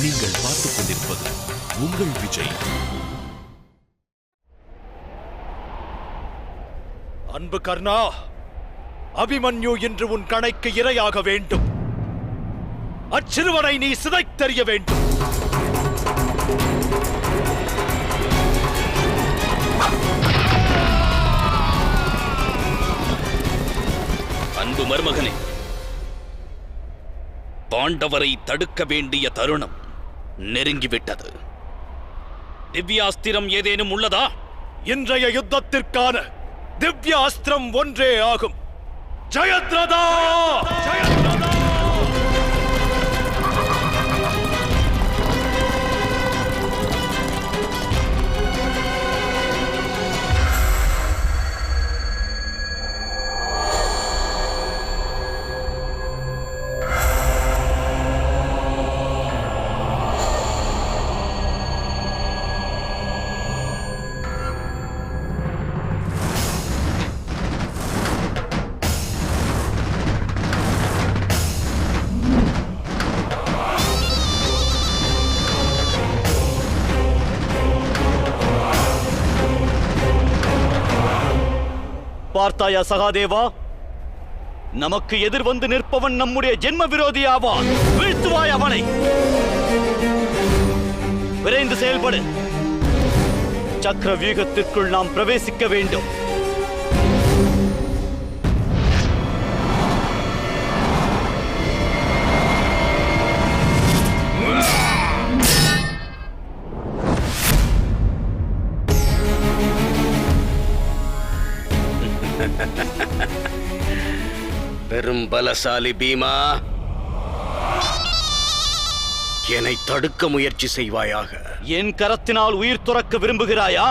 நீங்கள் பார்த்துக் கொண்டிருப்பது உங்கள் விஜய். அன்பு கர்ணா, அபிமன்யு இன்று உன் கணைக்கு இரையாக வேண்டும். அச்சிறுவனை நீ சிதைத்தெறிய வேண்டும். அன்பு மருமகனே, பாண்டவரை தடுக்க வேண்டிய தருணம் நெருங்கிவிட்டது. திவ்யாஸ்திரம் ஏதேனும் உள்ளதா? இன்றைய யுத்தத்திற்கான திவ்யாஸ்திரம் ஒன்றே ஆகும். ஜெயத்ரதா! ஜெயத்ரதா! பார்த்தாயா சகாதேவா, நமக்கு எதிர் வந்து நிற்பவன் நம்முடைய ஜென்ம விரோதி ஆவான். வீழ்த்துவாய் அவனை. விரைந்து செயல்படு. சக்கர வியூகத்திற்குள் நாம் பிரவேசிக்க வேண்டும். பெரும் பலசாலி பீமா, என்னை தடுக்க முயற்சி செய்வாயாக. என் கரத்தினால் உயிர் துறக்க விரும்புகிறாயா?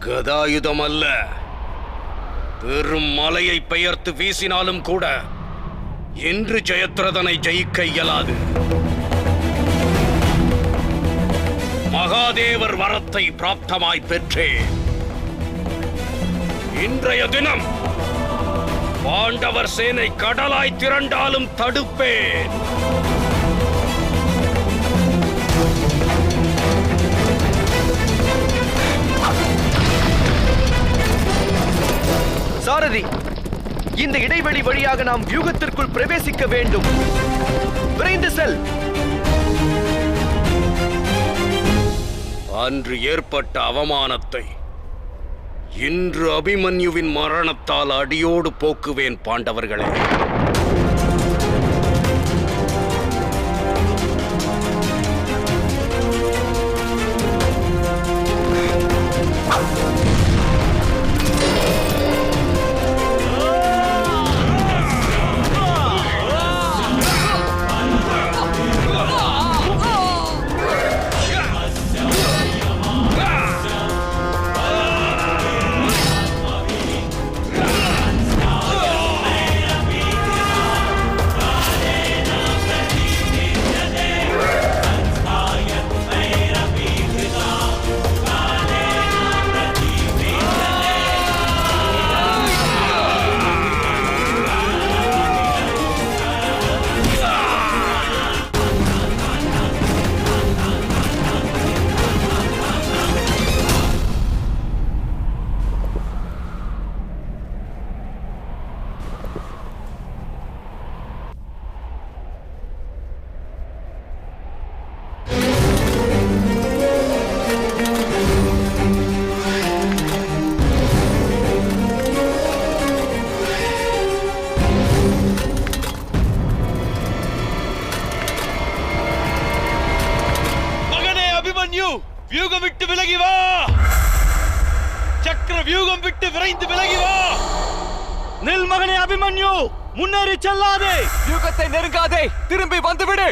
கதாயுதம் அல்ல, பெரும் மலையை பெயர்த்து வீசினாலும் கூட இன்று ஜெயத்ரதனை ஜெயிக்க இயலாது. மகாதேவர் வரத்தை பிராப்தமாய் பெற்றேன். இன்றைய தினம் பாண்டவர் சேனை கடலாய் திரண்டாலும் தடுப்பேன். சாரதி, இந்த இடைவெளி வழியாக நாம் வியூகத்திற்குள் பிரவேசிக்க வேண்டும். விரைந்து செல். அன்று ஏற்பட்ட அவமானத்தை இன்று அபிமன்யுவின் மரணத்தால் அடியோடு போக்குவேன் பாண்டவர்களே. வியூகம் விட்டு விலகி வா. சக்கர வியூகம் விட்டு விரைந்து விலகி வா. நில் மகனே அபிமன்யு, முன்னேறி செல்லாதே. வியூகத்தை நெருங்காதே, திரும்பி வந்துவிடு.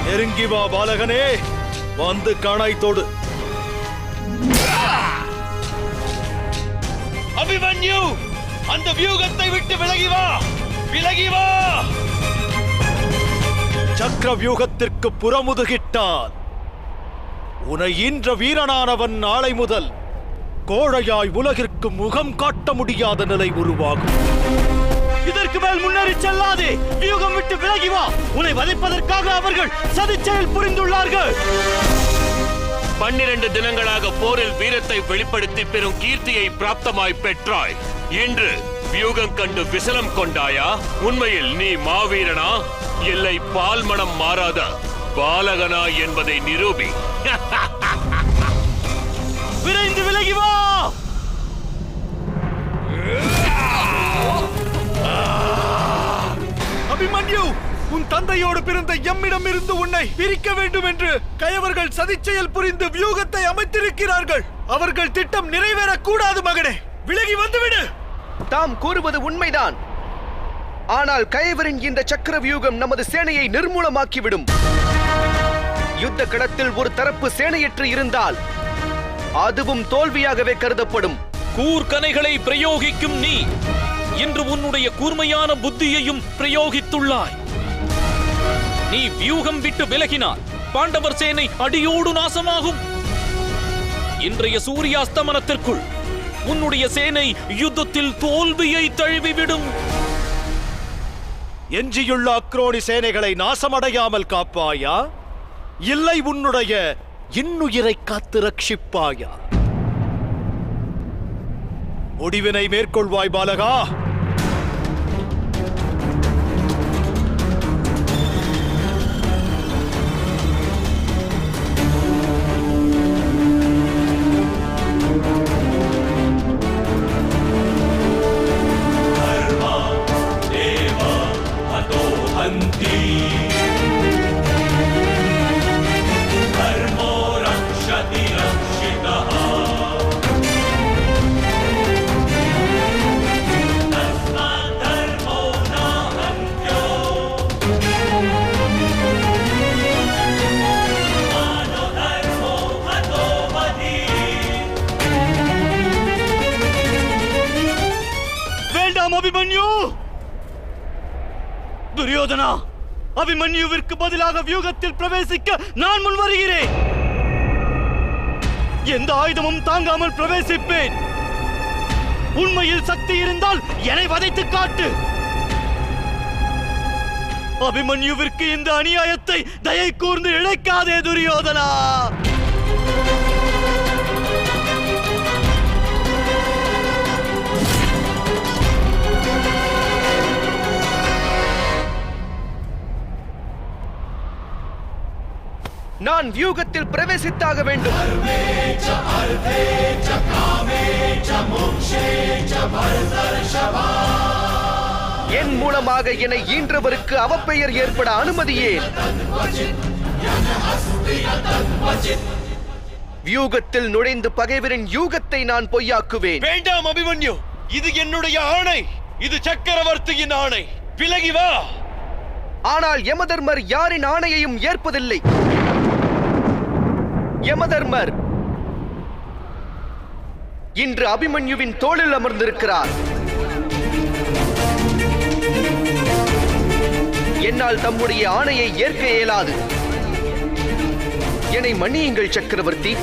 நெருங்கி வா பாலகனே, வந்து காணாய் தோடு. அபிமன்யு, அந்த வியூகத்தை விட்டு விலகி வா. விலகி வா. சக்கர வியூகத்திற்கு புறமுதுகிட்டால் உனை ஈன்ற வீரனானவன் நாளை முதல் கோழையாய் உலகிற்கு முகம் காட்ட முடியாத நிலை உருவாகும். இதற்கு மேல் முன்னேறி செல்லாதே. வியூகம் விட்டு விலகி வா. உன்னை வதைப்பதற்காக அவர்கள் சதிச்செயல் புரிந்துள்ளார்கள். 12 தினங்களாக போரில் வீரத்தை வெளிப்படுத்தி பெறும் கீர்த்தியை பிராப்தமாய் பெற்றாய். இன்று வியூகம் கண்டு விசலம் கொண்டாயா? உண்மையில் நீ மாவீரனா இல்லை பால்மணம் மாறாத பாலகனா என்பதை நிரூபி. விரைந்து விலகி வா. அபிமன்யு, உன் தந்தையோடு பிறந்த எம்மிடம் இருந்து உன்னை பிரிக்க வேண்டும் என்று கயவர்கள் சதிச்செயல் புரிந்து வியூகத்தை அமைத்திருக்கிறார்கள். அவர்கள் திட்டம் நிறைவேறக்கூடாது மகனே. விலகி வந்துவிடு. தாம் கூறுவது உண்மைதான். ஆனால் கயவரின் இந்த சக்கர வியூகம் நமது சேனையை நிர்மூலமாக்கிவிடும். யுத்த களத்தில் ஒரு தரப்பு சேனையற்று இருந்தால் அதுவும் தோல்வியாகவே கருதப்படும். கூர்கனைகளை பிரயோகிக்கும் நீ இன்று உன்னுடைய கூர்மையான புத்தியையும் பிரயோகித்துள்ளாய். நீ வியூகம் விட்டு விலகினால் பாண்டவர் சேனை அடியோடு நாசமாகும். இன்றைய சூரிய அஸ்தமனத்திற்குள் உன்னுடைய சேனை யுத்தத்தில் தோல்வியை தழுவிவிடும். எஞ்சியுள்ள அக்ரோனி சேனைகளை நாசமடையாமல் காப்பாயா, இல்லை உன்னுடைய இன்னுயிரை காத்து ரட்சிப்பாயா? முடிவினை மேற்கொள்வாய் பாலகா. அபிமன்யு! துரியோதனா, அபிமன்யுவிற்கு பதிலாக வியூகத்தில் பிரவேசிக்க நான் முன் வருகிறேன். எந்த ஆயுதமும் தாங்காமல் பிரவேசிப்பேன். உண்மையில் சக்தி இருந்தால் என்னை வதைத்து காட்டு. அபிமன்யுவிற்கு இந்த அநியாயத்தை தயை கூர்ந்து இழைக்காதே துரியோதனா. நான் வியூகத்தில் பிரவேசித்தாக வேண்டும். என் மூலமாக என்னை ஈன்றவருக்கு அவப்பெயர் ஏற்பட அனுமதியே. வியூகத்தில் நுழைந்து பகைவரின் யூகத்தை நான் பொய்யாக்குவேன். வேண்டாம் அபிமன்யு, இது என்னுடைய ஆணை. இது சக்கரவர்த்தியின் ஆணை. விலகி வா. ஆனால் யமதர்மர் யாரின் ஆணையையும் ஏற்பதில்லை. யமதர்மர் இன்று அபிமன்யுவின் தோளில் அமர்ந்திருக்கிறார். என்னால் தம்முடைய ஆணையை ஏற்க இயலாது. என்னை மன்னியுங்கள் சக்கரவர்த்தி.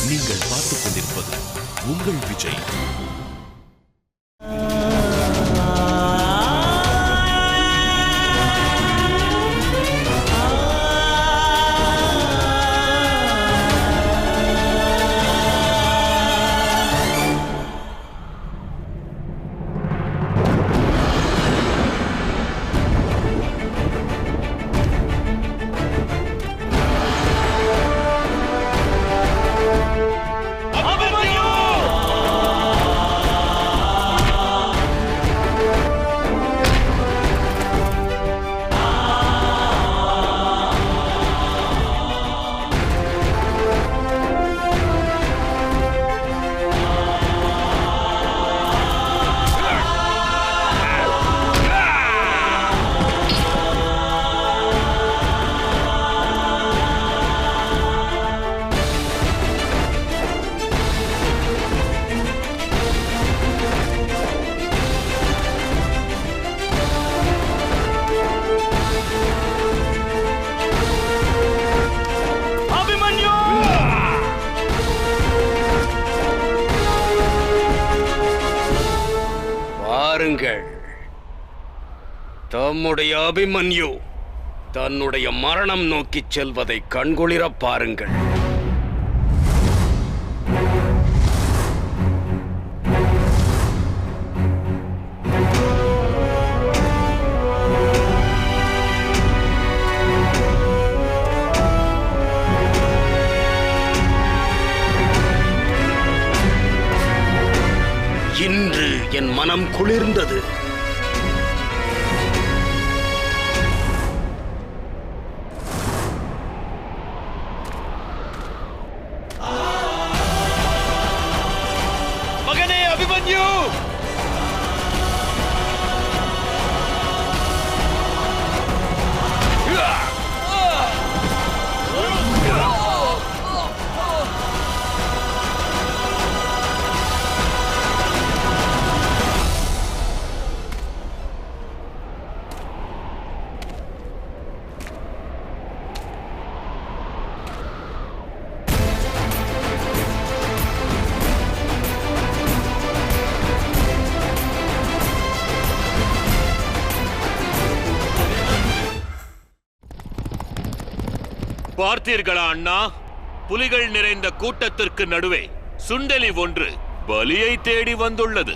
நீங்கள் பார்த்துக் கொண்டிருப்பது உங்கள் விஜய். பாருங்கள். தம்முடைய அபிமன்யு தன்னுடைய மரணம் நோக்கிச் செல்வதை கண்குளிரப் பாருங்கள். இன்று என் மனம் குளிர்ந்தது. மகனே அபிமன்யு! பார்த்தீர்களா அண்ணா? புலிகள் நிறைந்த கூட்டத்திற்கு நடுவே சுண்டெலி ஒன்று பலியை தேடி வந்துள்ளது.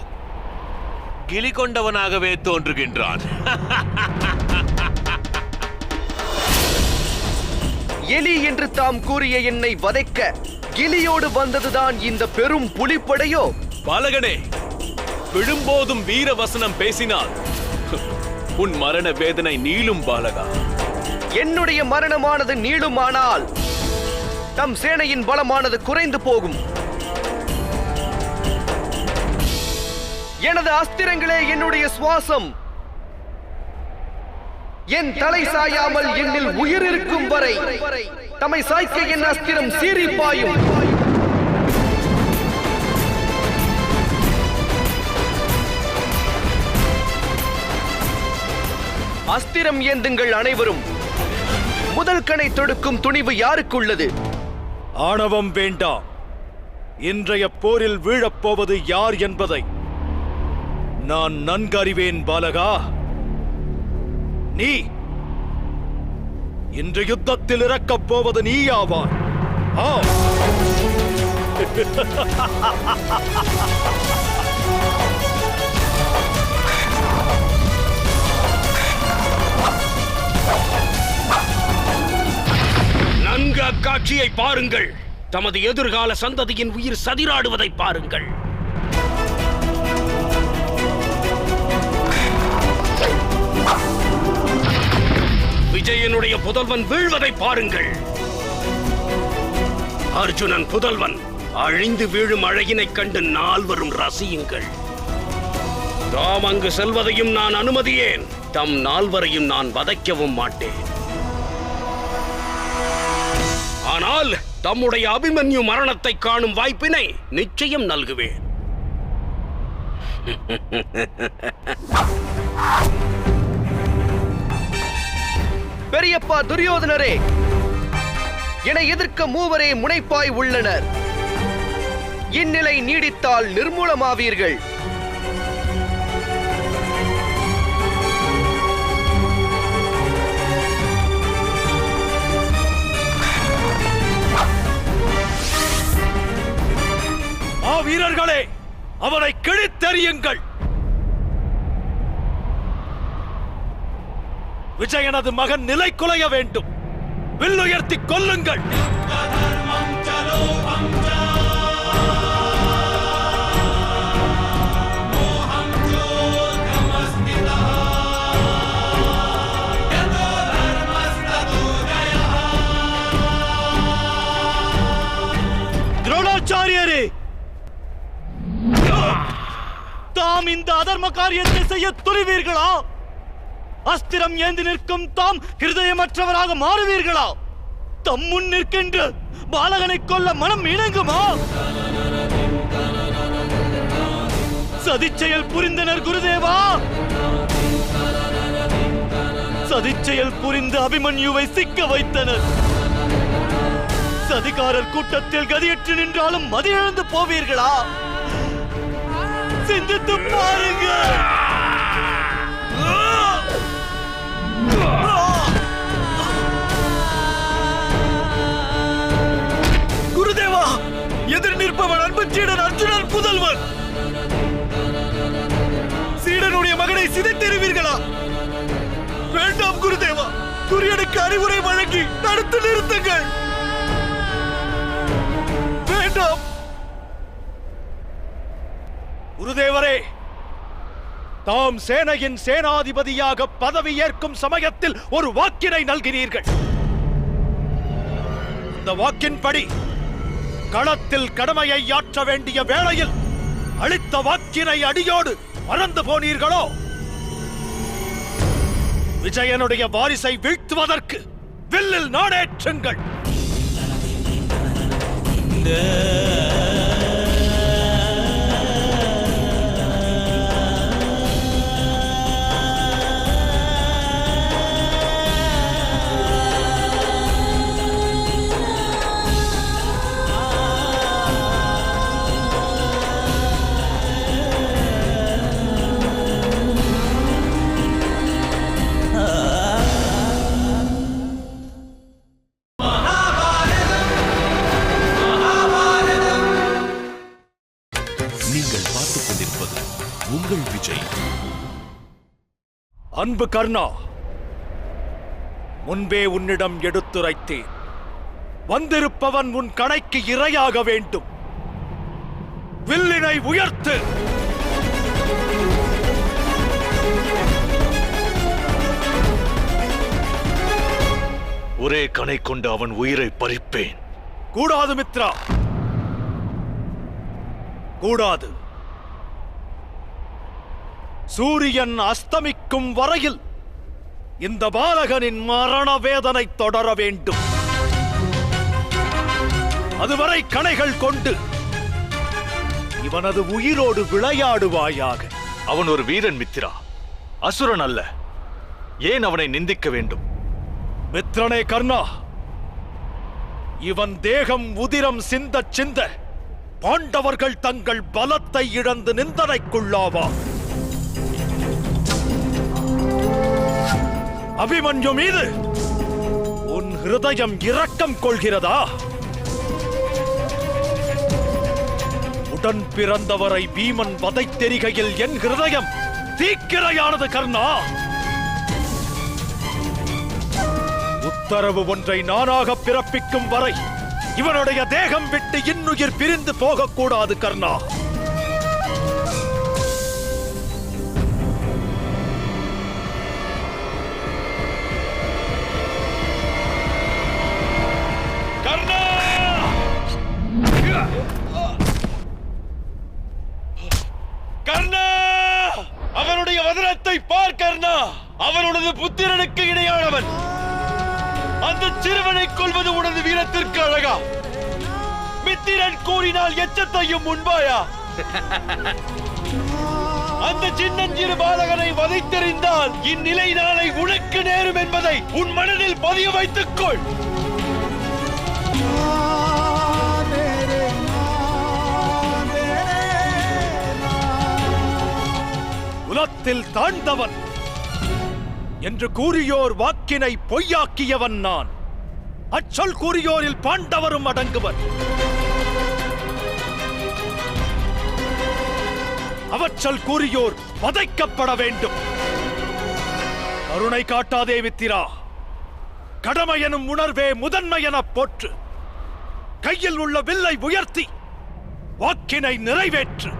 கிளி கொண்டவனாகவே தோன்றுகின்றான். எலி என்று தாம் கூறிய என்னை வதைக்க கிளியோடு வந்ததுதான் இந்த பெரும் புலிப்படையோ? பாலகனே, விழும்போதும் வீர வசனம் பேசினால் உன் மரண வேதனை நீளும் பாலகா. என்னுடைய மரணமானது நீளுமானால் தம் சேனையின் பலமானது குறைந்து போகும். எனது அஸ்திரங்களே என்னுடைய சுவாசம். என் தலை சாயாமல் என்னில் உயிர் இருக்கும் வரை தம்மை சாய்க்க என் அஸ்திரம் சீறி பாயும். அஸ்திரம் ஏந்துங்கள் அனைவரும். முதல் கணை தொடுக்கும் துணிவு யாருக்குள்ளது? ஆணவம் வேண்டாம். இன்றைய போரில் வீழப்போவது யார் என்பதை நான் நன்கு அறிவேன் பாலகா. நீ இன்று யுத்தத்தில் இறக்கப் போவது நீயாவாய். நன்கு அக்காட்சியை பாருங்கள். தமது எதிர்கால சந்ததியின் உயிர் சதிராடுவதை பாருங்கள். விஜயனுடைய புதல்வன் வீழ்வதை பாருங்கள். அர்ஜுனன் புதல்வன் அழிந்து வீழும் அழகினைக் கண்டு நால்வரும் ரசியுங்கள். தாம் அங்கு செல்வதையும் நான் அனுமதியேன். தம் நால்வரையும் நான் வதைக்கவும் மாட்டேன். ஆனால் தம்முடைய அபிமன்யு மரணத்தை காணும் வாய்ப்பினை நிச்சயம் நல்குவேன். பெரியப்பா துரியோதனரே, என்னை எதிர்க்க மூவரே முனைப்பாய் உள்ளனர். இந்நிலை நீடித்தால் நிர்மூலமாவீர்கள். வீரர்களே, அவரை கிழித்தெறியுங்கள். விஜயனது மகன் நிலை குலைய வேண்டும். வில்லுயர்த்தி கொல்லுங்கள். துரோணாச்சாரியரே, தாம் இந்த அதர்ம காரியத்தை செய்ய துணிவீர்களா? அஸ்திரம் ஏந்தி நிற்கும் தாம் ஹிருதயமற்றவராக மாறுவீர்களா? தம் முன் நிற்கின்ற பாலகனை கொல்ல மனம் இணங்குமா? சதிச்செயல் புரிந்தனர் குருதேவா. சதிச்செயல் புரிந்து அபிமன்யுவை சிக்க வைத்தனர். சதிகாரர் கூட்டத்தில் கதியற்று நின்றாலும் மதியிழந்து போவீர்களா? சிந்தித்து பாருங்கள். துரியோதனன் சீடன் அர்ஜுனன் புதல்வன். சீடனுடைய மகனை சிதைத்தெறிவீர்களா? வேண்டாம் குருதேவா, துரியனுக்கு அறிவுரை வழங்கி தடுத்து நிறுத்துங்கள். வேண்டாம் குருதேவரே, தாம் சேனையின் சேனாதிபதியாக பதவி ஏற்கும் சமயத்தில் ஒரு வாக்கினை நல்கிறீர்கள். அந்த வாக்கின்படி களத்தில் கடமையை ஆற்ற வேண்டிய வேளையில் அளித்த வாக்கினை அடியோடு மறந்து போனீர்களோ? விஜயனுடைய வாரிசை வீழ்த்துவதற்கு வில்லில் நாடேற்றுங்கள். நீங்கள் பார்த்துக் கொண்டிருப்பது உங்கள் விஜய். அன்பு கர்ணா, முன்பே உன்னிடம் எடுத்துரைத்தேன், வந்திருப்பவன் உன் கணைக்கு இரையாக வேண்டும். வில்லினை உயர்த்து. ஒரே கணை கொண்டு அவன் உயிரை பறிப்பேன். கூடாது மித்ரா, கூடாது. சூரியன் அஸ்தமிக்கும் வரையில் இந்த பாலகனின் மரண வேதனை தொடர வேண்டும். அதுவரை கணைகள் கொண்டு இவனது உயிரோடு விளையாடுவாயாக. அவன் ஒரு வீரன் மித்திரா, அசுரன் அல்ல. ஏன் அவனை நிந்திக்க வேண்டும்? மித்ரனே கர்ணா, இவன் தேகம் உதிரம் சிந்த சிந்த பாண்டவர்கள் தங்கள் பலத்தை இழந்து நிந்தனைக்குள்ளாவா. அபிமன்யு மீது உன் ஹிருதயம் இரக்கம் கொள்கிறதா? உடன் பிறந்தவரை பீமன் வதைத்தெரிகையில் என் ஹிருதயம் தீக்கிரையானது கர்ணா. உத்தரவு ஒன்றை நானாக பிறப்பிக்கும் வரை இவனுடைய தேகம் விட்டு இன்னுயிர் பிரிந்து போகக்கூடாது கர்ணா. கர்ணா! கர்ணா! அவனுடைய வதனத்தை பார் கர்ணா! அவனுடைய புத்திரனுக்கு இணையானவன். அந்த சிறுவனை கொல்வது உனது வீரத்திற்கு அழகா? மித்திரன் கூறினால் எச்சத்தையும் முன்பாயா? அந்த சின்னஞ்சிறு பாலகனை வதைத்தெறிந்தால் இந்நிலை நாளை உனக்கு நேரும் என்பதை உன் மனதில் பதிய வைத்துக் கொள். குலத்தில் தாழ்ந்தவன் என்று கூறியோர் வாக்கினை பொய்யாக்கியவன் நான். அச்சொல் கூறியோரில் பாண்டவரும் அடங்குவர். அவச்சொல் கூறியோர் வதைக்கப்பட வேண்டும். கருணை காட்டாதே மித்திரா. கடமை எனும் உணர்வே முதன்மை என போற்று. கையில் உள்ள வில்லை உயர்த்தி வாக்கினை நிறைவேற்று.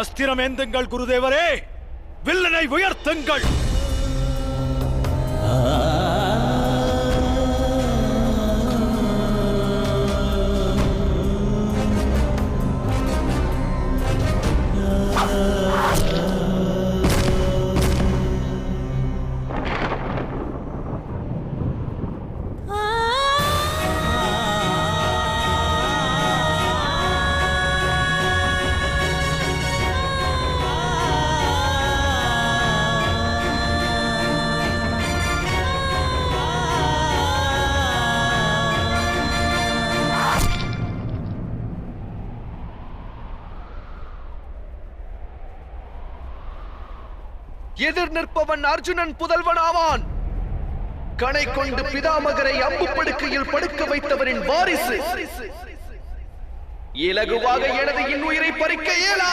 அஸ்திரம் ஏந்துங்கள் குருதேவரே, வில்லனை உயர்த்துங்கள். எதிர் நிற்பவன் அர்ஜுனன் புதல்வனாவான். கணை கொண்டு பிதாமகரை அம்பு படுக்கையில் படுக்க வைத்தவரின் வாரிசு. இலகுவாக எனது இன்னுயிரை பறிக்க இயலாது.